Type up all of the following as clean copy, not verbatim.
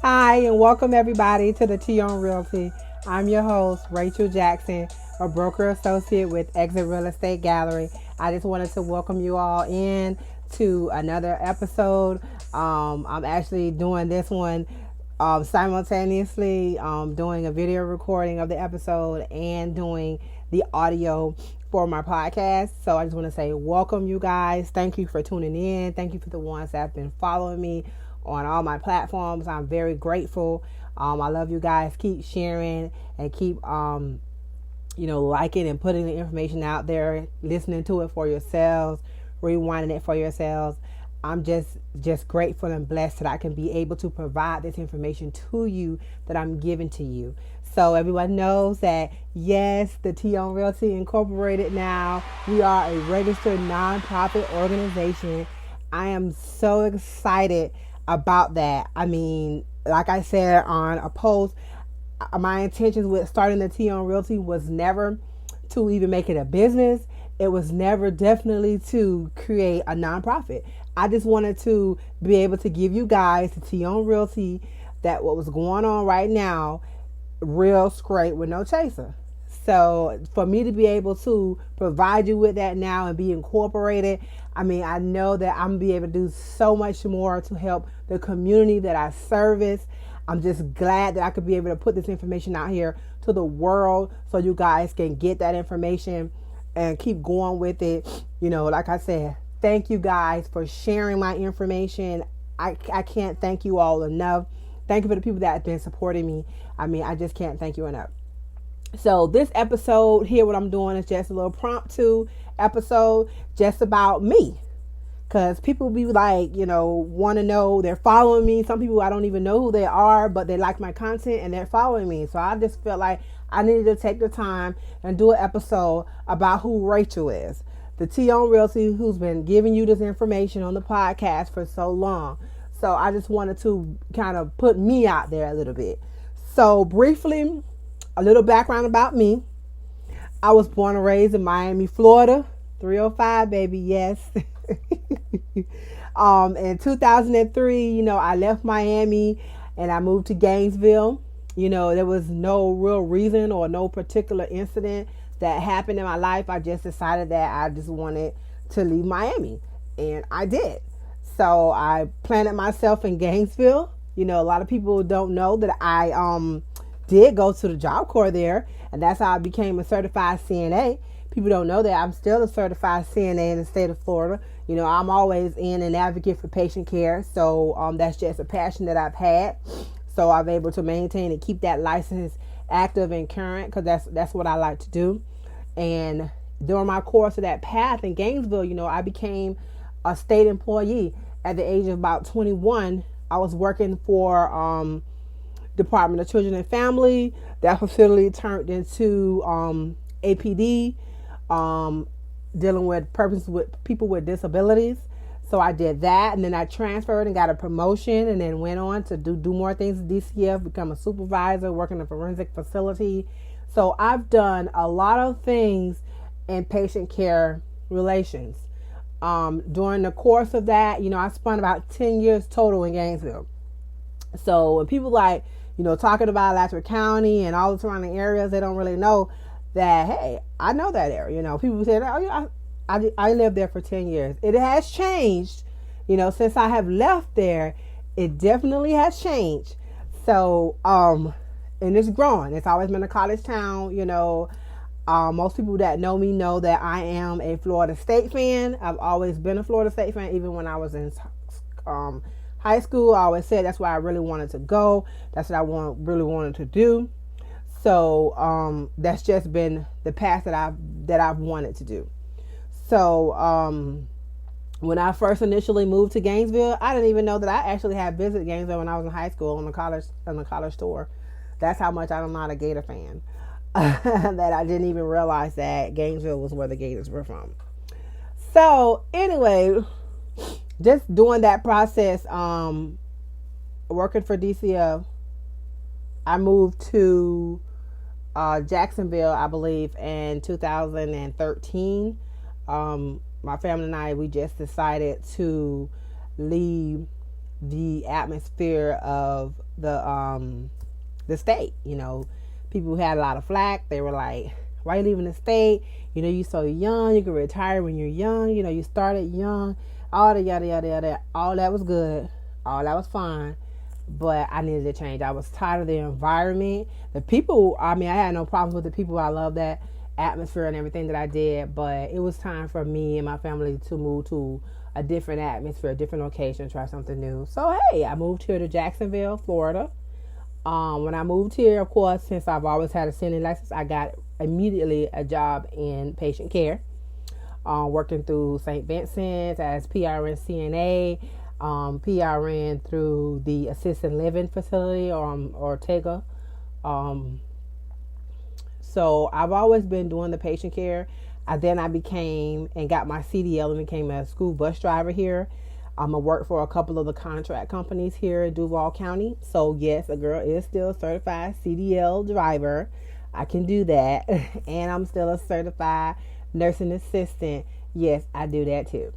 Hi, and welcome everybody to the Tea On Realty. I'm your host, Rachel Jackson, a broker associate with Exit Real Estate Gallery. I just wanted to welcome you all in to another episode. I'm actually doing this one simultaneously, doing a video recording of the episode and doing the audio for my podcast. So I just want to say welcome, you guys. Thank you for tuning in. Thank you for the ones that have been following me on all my platforms. I'm very grateful. I love you guys. Keep sharing and keep liking and putting the information out there, listening to it for yourselves, rewinding it for yourselves. I'm just grateful and blessed that I can be able to provide this information to you that I'm giving to you. So everyone knows that, yes, the Tea On Realty Incorporated now, we are a registered nonprofit organization. I am so excited about that. I mean, like I said on a post, my intentions with starting the Tea On Realty was never to even make it a business. It was never definitely to create a nonprofit. I just wanted to be able to give you guys the Tea On Realty, that what was going on right now, real straight with no chaser. So for me to be able to provide you with that now and be incorporated, I mean, I know that I'm going to be able to do so much more to help the community that I service. I'm just glad that I could be able to put this information out here to the world so you guys can get that information and keep going with it. Like I said, thank you guys for sharing my information. I can't thank you all enough. Thank you for the people that have been supporting me. I mean, I just can't thank you enough. So this episode here, what I'm doing is just a little promptu episode just about me. Because people be like, want to know, they're following me. Some people, I don't even know who they are, but they like my content and they're following me. So I just felt like I needed to take the time and do an episode about who Rachel is. The Tea On Realty, who's been giving you this information on the podcast for so long. So I just wanted to kind of put me out there a little bit. So briefly, a little background about me. I was born and raised in Miami, Florida. 305, baby, yes. In 2003, I left Miami and I moved to Gainesville. There was no real reason or no particular incident that happened in my life. I just decided that I just wanted to leave Miami, and I did. So I planted myself in Gainesville. A lot of people don't know that I did go to the Job Corps there, and that's how I became a certified CNA. People don't know that I'm still a certified CNA in the state of Florida. I'm always in an advocate for patient care, so that's just a passion that I've had. So I'm able to maintain and keep that license active and current, because that's what I like to do. And during my course of that path in Gainesville, I became a state employee at the age of about 21. I was working for Department of Children and Family. That facility turned into APD, dealing with people with disabilities. So I did that, and then I transferred and got a promotion, and then went on to do more things at DCF, become a supervisor, working in a forensic facility. So I've done a lot of things in patient care relations. During the course of that, I spent about 10 years total in Gainesville. So when people talking about Alachua County and all the surrounding areas, they don't really know that, hey, I know that area. People say, oh, yeah, I lived there for 10 years. It has changed, since I have left there. It definitely has changed. So, and it's growing. It's always been a college town, most people that know me know that I am a Florida State fan. I've always been a Florida State fan. Even when I was in high school, I always said that's where I really wanted to go. That's what I really wanted to do. So that's just been the path that I've wanted to do. So when I first initially moved to Gainesville, I didn't even know that I actually had visited Gainesville when I was in high school on the college tour. That's how much I'm not a Gator fan. That I didn't even realize that Gainesville was where the Gators were from. So anyway, just doing that process, working for DCF, I moved to Jacksonville, I believe, in 2013. My family and I, we just decided to leave the atmosphere of the state. People who had a lot of flack, they were like, why are you leaving the state? You're so young, you can retire when you're young, you started young, all the yada yada yada. All that was good, all that was fine, but I needed to change. I was tired of the environment. The people, I had no problems with the people. I love that atmosphere and everything that I did, but it was time for me and my family to move to a different atmosphere, a different location, try something new. So hey, I moved here to Jacksonville, Florida. When I moved here, of course, since I've always had a CNA license, I got immediately a job in patient care, working through St. Vincent's as PRN CNA, PRN through the assisted living facility, or TEGA. So I've always been doing the patient care. Then I became and got my CDL and became a school bus driver here. I work for a couple of the contract companies here in Duval County. So yes, a girl is still a certified CDL driver. I can do that. And I'm still a certified nursing assistant. Yes, I do that too.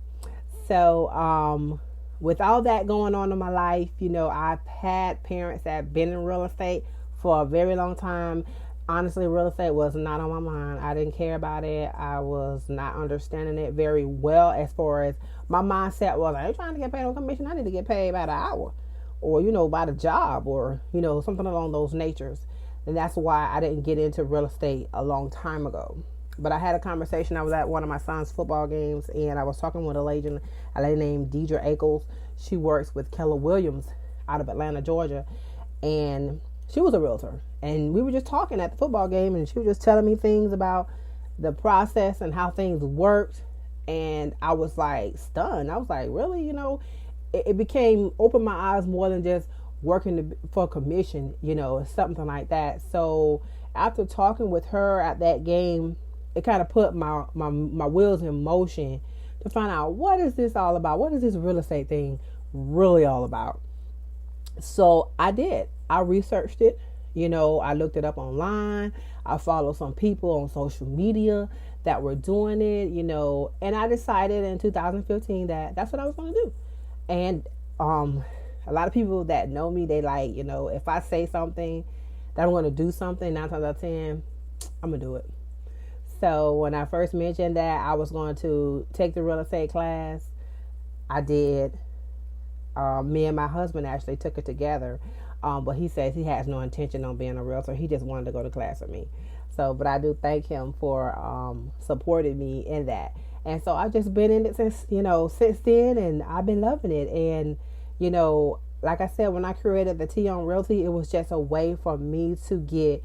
So with all that going on in my life, I've had parents that have been in real estate for a very long time. Honestly, real estate was not on my mind. I didn't care about it. I was not understanding it very well. As far as my mindset was, I ain't trying to get paid on commission. I need to get paid by the hour, or by the job, or something along those natures. And that's why I didn't get into real estate a long time ago. But I had a conversation. I was at one of my son's football games, and I was talking with a lady named Deidre Ackles. She works with Keller Williams out of Atlanta, Georgia, and she was a realtor. And we were just talking at the football game, and she was just telling me things about the process and how things worked. And I was like stunned. I was like, really? It became, opened my eyes more than just working for commission, something like that. So after talking with her at that game, it kind of put my wheels in motion to find out, what is this all about? What is this real estate thing really all about? So I did. I researched it. I looked it up online. I followed some people on social media that were doing it, and I decided in 2015 that that's what I was going to do. And a lot of people that know me, they like, if I say something that I'm going to do something, 9 times out of 10, I'm going to do it. So when I first mentioned that I was going to take the real estate class, I did. Me and my husband actually took it together. But he says he has no intention on being a realtor. He just wanted to go to class with me. So, but I do thank him for supporting me in that. And so I've just been in it since then, and I've been loving it. And, like I said, when I created the Tea On Realty, it was just a way for me to get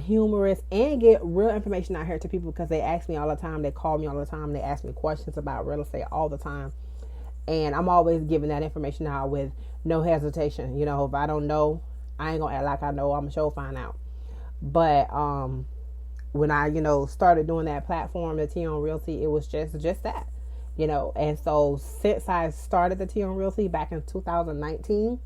humorous and get real information out here to people, because they ask me all the time. They call me all the time. They ask me questions about real estate all the time. And I'm always giving that information out with no hesitation. If I don't know, I ain't gonna act like I know. I'm sure find out. But when I started doing that platform, the Tea On Realty, it was just that, And so since I started the Tea On Realty back in 2019,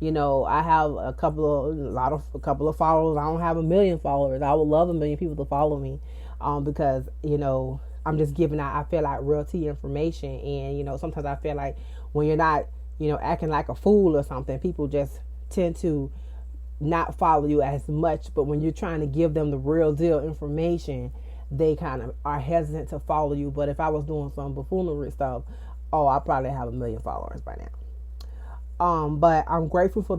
I have a couple of followers. I don't have 1 million followers. I would love 1 million people to follow me, because I'm just giving out, I feel like, realty information. And, sometimes I feel like when you're not, acting like a fool or something, people just tend to not follow you as much. But when you're trying to give them the real deal information, they kind of are hesitant to follow you. But if I was doing some buffoonery stuff, I probably have 1 million followers by now. But I'm grateful for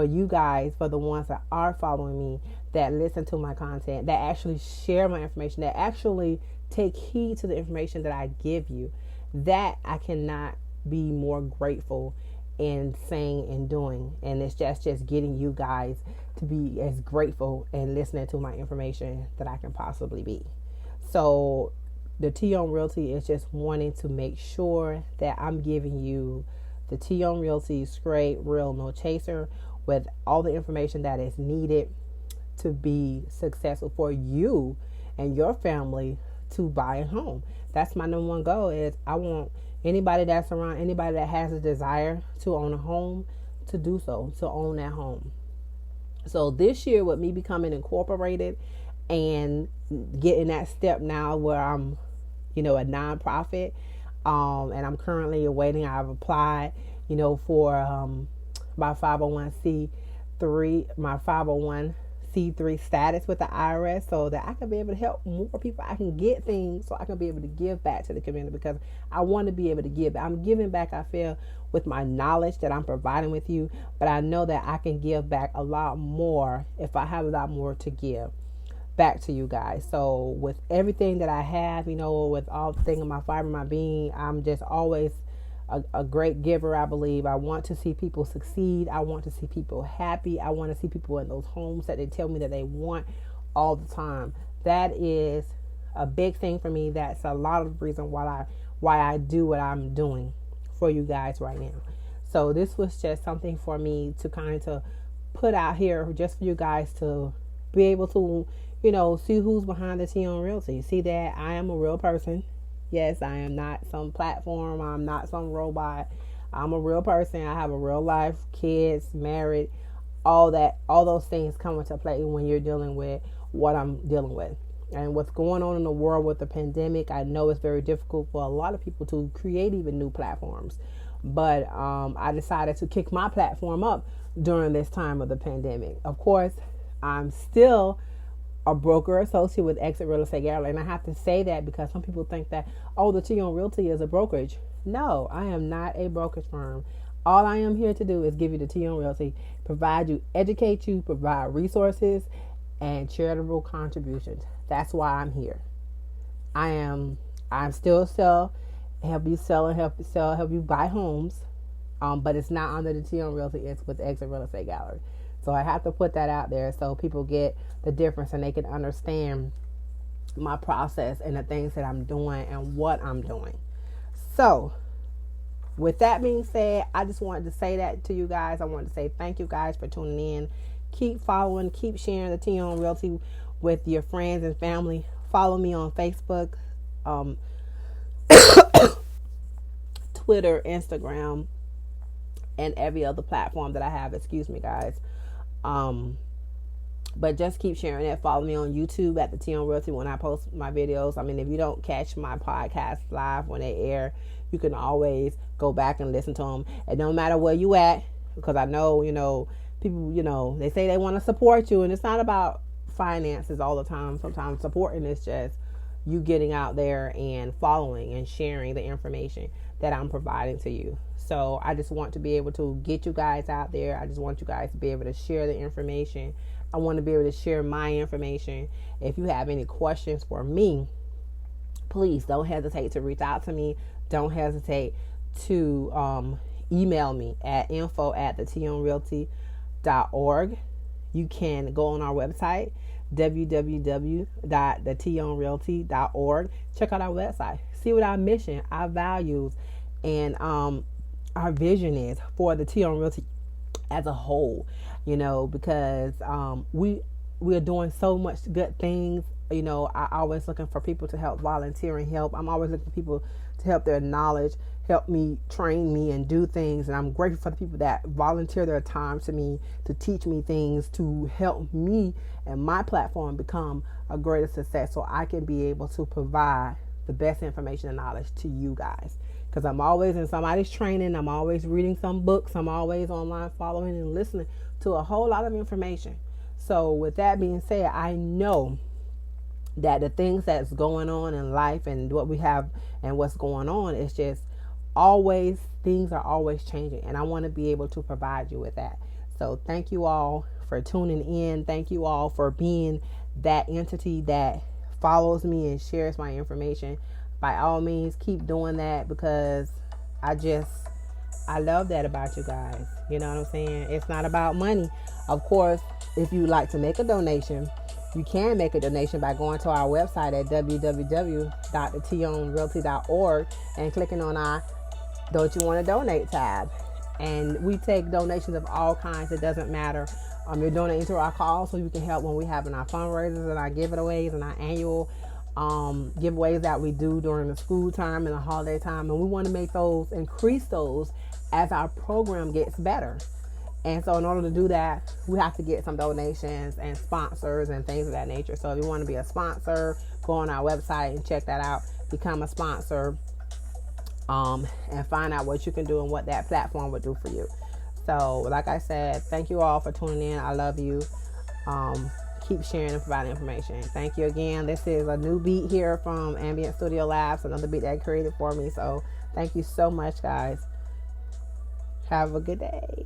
you guys, for the ones that are following me, that listen to my content, that actually share my information, that actually take heed to the information that I give you. That I cannot be more grateful in saying and doing. And it's just getting you guys to be as grateful and listening to my information that I can possibly be. So the Tea On Realty is just wanting to make sure that I'm giving you the Tea On Realty, straight, real, no chaser, with all the information that is needed to be successful for you and your family to buy a home. That's my number one goal. Is I want anybody that's around, anybody that has a desire to own a home, to do so, to own that home. So this year, with me becoming incorporated and getting that step now where I'm, a nonprofit, And I'm currently awaiting. I've applied, for my 501c3 status with the IRS, so that I can be able to help more people. I can get things so I can be able to give back to the community, because I want to be able to give. I'm giving back, I feel, with my knowledge that I'm providing with you, but I know that I can give back a lot more if I have a lot more to give back to you guys. So with everything that I have, with all the thing in my fiber, my being, I'm just always a great giver. I believe I want to see people succeed. I want to see people happy. I want to see people in those homes that they tell me that they want all the time. That is a big thing for me. That's a lot of the reason why I do what I'm doing for you guys right now. So this was just something for me to kind of put out here, just for you guys to be able to, see who's behind the Tea On Realty. See that I am a real person. Yes, I am not some platform. I'm not some robot. I'm a real person. I have a real life, kids, married, all those things come into play when you're dealing with what I'm dealing with. And what's going on in the world with the pandemic, I know it's very difficult for a lot of people to create even new platforms. But I decided to kick my platform up during this time of the pandemic. Of course, I'm still a broker associate with Exit Real Estate Gallery. And I have to say that because some people think that, the Tea On Realty is a brokerage. No, I am not a brokerage firm. All I am here to do is give you the Tea On Realty, provide you, educate you, provide resources and charitable contributions. That's why I'm here. I'm still help you buy homes. But it's not under the Tea On Realty, it's with Exit Real Estate Gallery. So I have to put that out there so people get the difference and they can understand my process and the things that I'm doing and what I'm doing. So with that being said, I just wanted to say that to you guys. I wanted to say thank you guys for tuning in. Keep following, keep sharing the Tea On Realty with your friends and family. Follow me on Facebook, Twitter, Instagram, and every other platform that I have. Excuse me, guys. But just keep sharing it. Follow me on YouTube at the Tea On Realty when I post my videos. I mean, if you don't catch my podcast live when they air, you can always go back and listen to them. And no matter where you at, because I know, people, they say they want to support you, and it's not about finances all the time. Sometimes supporting is just you getting out there and following and sharing the information that I'm providing to you. So I just want to be able to get you guys out there. I just want you guys to be able to share the information. I want to be able to share my information. If you have any questions for me, please don't hesitate to reach out to me. Don't hesitate to email me at info@theteaonrealty.org. You can go on our website, www.theteaonrealty.org. Check out our website. See what our mission, our values, and our vision is for the Tea On Realty as a whole, because we are doing so much good things. I always looking for people to help volunteer and help. I'm always looking for people to help their knowledge, help me, train me, and do things. And I'm grateful for the people that volunteer their time to me to teach me things, to help me and my platform become a greater success, so I can be able to provide the best information and knowledge to you guys. Because I'm always in somebody's training. I'm always reading some books. I'm always online following and listening to a whole lot of information. So with that being said, I know that the things that's going on in life and what we have and what's going on is just always, things are always changing. And I want to be able to provide you with that. So thank you all for tuning in. Thank you all for being that entity that follows me and shares my information. By all means, keep doing that, because I love that about you guys. You know what I'm saying? It's not about money. Of course, if you like to make a donation, you can make a donation by going to our website at www.theteaonrealty.org and clicking on our Don't You Want to Donate tab. And we take donations of all kinds. It doesn't matter. You're donating to our cause so you can help when we have in our fundraisers and our giveaways and our annual giveaways that we do during the school time and the holiday time. And we want to make those, increase those as our program gets better. And so in order to do that, we have to get some donations and sponsors and things of that nature. So if you want to be a sponsor, go on our website and check that out. Become a sponsor. and find out what you can do and what that platform would do for you. So, like I said, thank you all for tuning in. I love you. Keep sharing and providing information. Thank you again. This is a new beat here from Ambient Studio Labs, another beat that I created for me. So, thank you so much, guys. Have a good day.